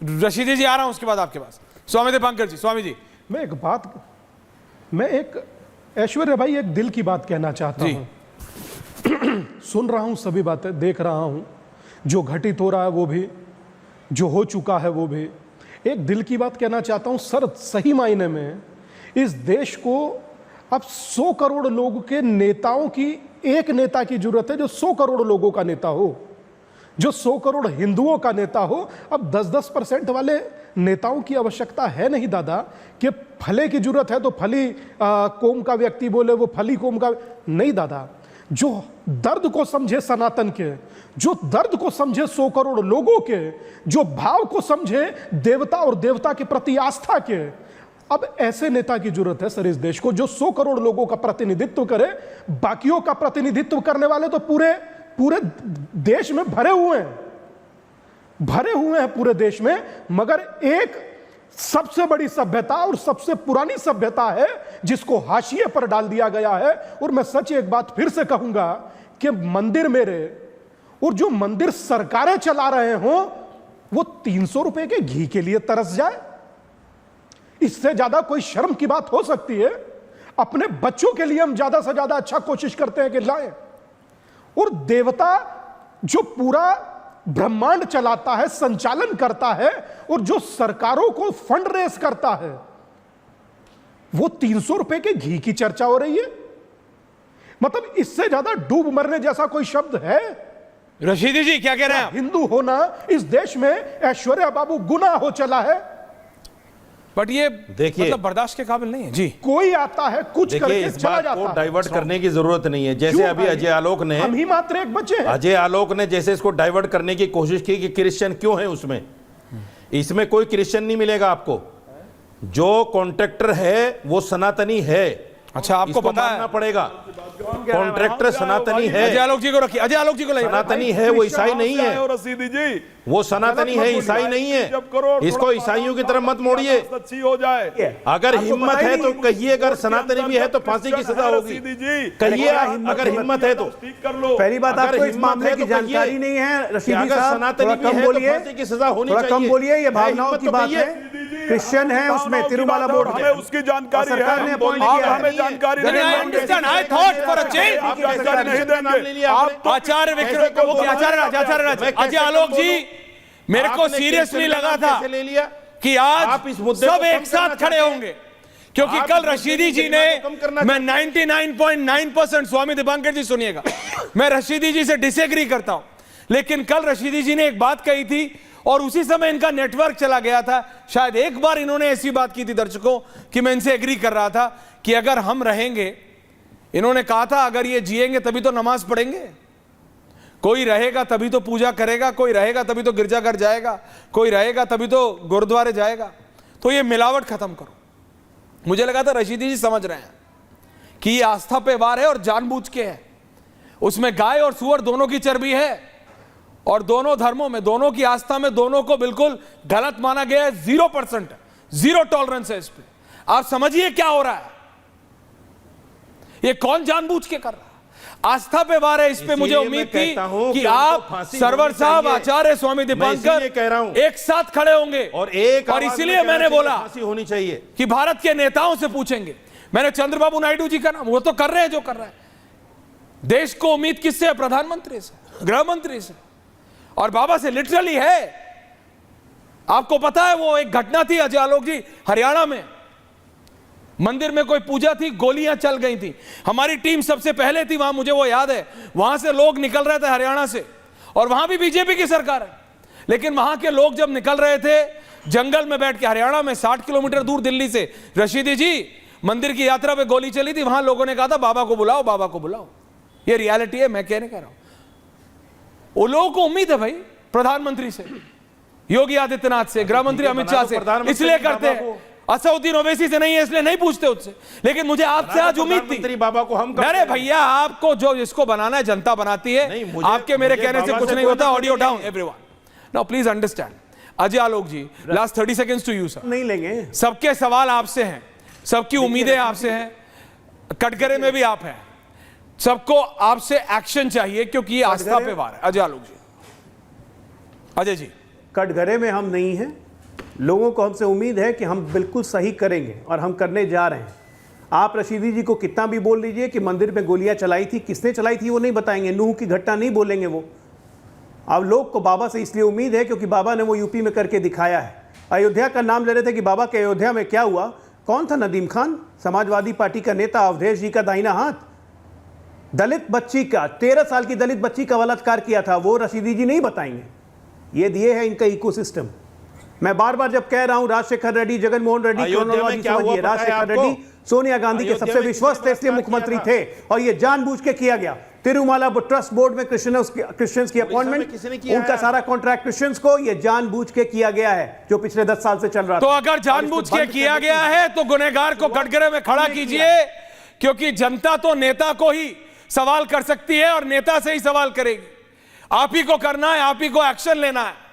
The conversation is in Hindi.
रशीदी जी आ रहा हूं उसके बाद आपके पास। स्वामी दीपांकर जी। स्वामी जी, मैं एक ऐश्वर्या भाई एक दिल की बात कहना चाहता हूं। सुन रहा हूं सभी बातें, देख रहा हूं जो घटित हो रहा है वो भी, जो हो चुका है वो भी। एक दिल की बात कहना चाहता हूं सर, सही मायने में इस देश को अब 100 करोड़ लोगों के नेताओं की, एक नेता की जरूरत है जो 100 करोड़ लोगों का नेता हो, जो 100 करोड़ हिंदुओं का नेता हो। अब 10-10% वाले नेताओं की आवश्यकता है नहीं दादा, कि फले की जरूरत है तो फली कौम का व्यक्ति बोले वो फली कौम का नहीं दादा। जो दर्द को समझे सनातन के, जो दर्द को समझे 100 करोड़ लोगों के, जो भाव को समझे देवता और देवता के प्रति आस्था के, अब ऐसे नेता की जरूरत है सर इस देश को, जो 100 करोड़ लोगों का प्रतिनिधित्व करे। बाकियों का प्रतिनिधित्व करने वाले तो पूरे देश में भरे हुए हैं पूरे देश में, मगर एक सबसे बड़ी सभ्यता और सबसे पुरानी सभ्यता है जिसको हाशिए पर डाल दिया गया है। और मैं सच एक बात फिर से कहूंगा कि मंदिर मेरे और जो मंदिर सरकारें चला रहे हो वो 300 रुपए के घी के लिए तरस जाए, इससे ज्यादा कोई शर्म की बात हो सकती है? अपने बच्चों के लिए हम ज्यादा से ज्यादा अच्छा कोशिश करते हैं कि लाएं, और देवता जो पूरा ब्रह्मांड चलाता है, संचालन करता है, और जो सरकारों को फंड रेस करता है, वो 300 रुपए के घी की चर्चा हो रही है। मतलब इससे ज्यादा डूब मरने जैसा कोई शब्द है? रशीदी जी क्या कह रहे हैं? हिंदू होना इस देश में ऐश्वर्या बाबू गुनाह हो चला है। बट ये देखिए, मतलब बर्दाश्त के काबिल नहीं है जी। कोई आता है कुछ करके इस चला बात जाता को है। डाइवर्ट करने की जरूरत नहीं है। जैसे अभी अजय आलोक ने, हम ही मात्र एक बच्चे हैं। अजय आलोक ने जैसे इसको डाइवर्ट करने की कोशिश की कि क्रिश्चियन क्यों है उसमें, इसमें कोई क्रिश्चियन नहीं मिलेगा आपको। जो कॉन्ट्रैक्टर है वो सनातनी है। अच्छा, आपको पता है? पड़ेगा कॉन्ट्रैक्टर सनातनी है। अजय आलोक जी को रखिए, अजय आलोक जी को लाइए। सनातनी है, वो ईसाई नहीं है। रशीदी जी, वो सनातनी है, ईसाई नहीं है। इसको ईसाइयों की तरफ मत मोड़िए। अच्छी हो जाए। अगर हिम्मत है तो कहिए, अगर सनातनी भी है तो फांसी की सजा होगी। कहिए अगर हिम्मत है तो। पहली बात, आपको इस मामले की जानकारी नहीं है रशीदी साहब, सनातनी भी है तो फांसी की सजा होनी चाहिए। कम बोलिए, ये भावनाओं की बात है। क्रिश्चियन है उसमें, तिरुमाला बोर्ड हमें उसकी जानकारी है, सरकार ने अपॉइंट आप किया है। हमें जानकारी नहीं देंगे। आप आचार्य विक्रम, आचार्य अजय आलोक जी, मेरे को सीरियसली लगा था कि आज सब एक साथ खड़े होंगे, क्योंकि कल रशीदी जी ने, मैं 99.9%, स्वामी दीपांकर जी सुनिएगा, मैं रशीदी जी से डिसएग्री करता हूं, लेकिन कल रशीदी जी ने एक बात कही थी और उसी समय इनका नेटवर्क चला गया था। शायद एक बार इन्होंने ऐसी बात की थी दर्शकों कि मैं इनसे एग्री कर रहा था कि अगर हम रहेंगे, इन्होंने कहा था अगर ये जिएंगे तभी तो नमाज पढ़ेंगे, कोई रहेगा तभी तो पूजा करेगा, कोई रहेगा तभी तो गिरजाघर जाएगा, कोई रहेगा तभी तो गुरुद्वारे जाएगा। तो ये मिलावट खत्म करो। मुझे लगा था रशीदी जी समझ रहे हैं कि ये आस्था पे वार है और जानबूझ के है। उसमें गाय और सूअर दोनों की चर्बी है, और दोनों धर्मों में, दोनों की आस्था में, दोनों को बिल्कुल गलत माना गया है। 0% है, 0 टॉलरेंस है इस पे। आप समझिए क्या हो रहा है, ये कौन जानबूझ के कर रहा है? आस्था पे वार है, इस पे मुझे उम्मीद थी कि आप सरवर साहब, आचार्य स्वामी दीपांकर कह रहा हूं एक साथ खड़े होंगे, और इसीलिए मैंने बोला होनी चाहिए कि भारत के नेताओं से पूछेंगे। मैंने चंद्रबाबू नायडू जी का नाम, वो तो कर रहे हैं जो कर रहे हैं। देश को उम्मीद किससे है? प्रधानमंत्री से, गृह मंत्री से, और बाबा से लिटरली है। आपको पता है वो एक घटना थी अजय आलोक जी, हरियाणा में मंदिर में कोई पूजा थी, गोलियां चल गई थी। हमारी टीम सबसे पहले थी वहां, मुझे वो याद है। वहां से लोग निकल रहे थे हरियाणा से, और वहां भी बीजेपी की सरकार है, लेकिन वहां के लोग जब निकल रहे थे जंगल में बैठ के, हरियाणा में 60 किलोमीटर दूर दिल्ली से, रशीदी जी मंदिर की यात्रा पे गोली चली थी, वहां लोगों ने कहा था बाबा को बुलाओ, बाबा को बुलाओ। ये रियलिटी है, मैं कहने कह रहा हूं। वो लोगों को उम्मीद है भाई प्रधानमंत्री से, योगी आदित्यनाथ से, गृह मंत्री अमित शाह से, इसलिए करते हैं। असउद्दीन ओवैसी से नहीं है इसलिए नहीं पूछते उससे, लेकिन मुझे आपसे आज उम्मीद थी। बाबा को हम, अरे भैया, आपको जो जिसको बनाना है जनता बनाती है, आपके मेरे कहने से कुछ नहीं होता। Audio down everyone, now please understand. Ajay Alok ji, last 30 seconds to you sir. नहीं लेंगे, सबके सवाल आपसे हैं, सबकी उम्मीदें आपसे हैं, कटघरे में भी आप हैं, सबको आपसे एक्शन चाहिए, क्योंकि ये आस्था पे वार है। अजय आलोक जी, अजय जी, कटघरे में हम नहीं हैं, लोगों को हमसे उम्मीद है कि हम बिल्कुल सही करेंगे और हम करने जा रहे हैं। आप रशीदी जी को कितना भी बोल लीजिए कि मंदिर में गोलियां चलाई थी, किसने चलाई थी वो नहीं बताएंगे, नूह की घटना नहीं बोलेंगे वो। अब लोग को बाबा से इसलिए उम्मीद है क्योंकि बाबा ने वो यूपी में करके दिखाया है। अयोध्या का नाम ले रहे थे कि बाबा के अयोध्या में क्या हुआ, कौन था नदीम खान, समाजवादी पार्टी का नेता, अवधेश जी का दाहिना हाथ, दलित बच्ची का 13 साल की दलित बच्ची का बलात्कार किया था, वो रशीदी जी नहीं बताएंगे। ये दिए है इनका इकोसिस्टम। मैं बार बार जब कह रहा हूं राजशेखर रेड्डी, जगनमोहन रेड्डी, क्रोनोलॉजी समझिए, राजशेखर रेड्डी सोनिया गांधी के सबसे विश्वस्त थे इसलिए मुख्यमंत्री थे और ये जानबूझ के किया गया। तिरुमाला ट्रस्ट बोर्ड में क्रिश्चियंस की अपॉइंटमेंट, उनका सारा कॉन्ट्रैक्ट क्रिश्चियंस को, ये जानबूझ के किया गया है जो पिछले 10 साल से चल रहा था। तो अगर जानबूझ के किया गया है तो गुनहगार को कटघरे में खड़ा कीजिए, क्योंकि जनता तो नेता को ही सवाल कर सकती है और नेता से ही सवाल करेगी। आप ही को करना है, आप ही को एक्शन लेना है।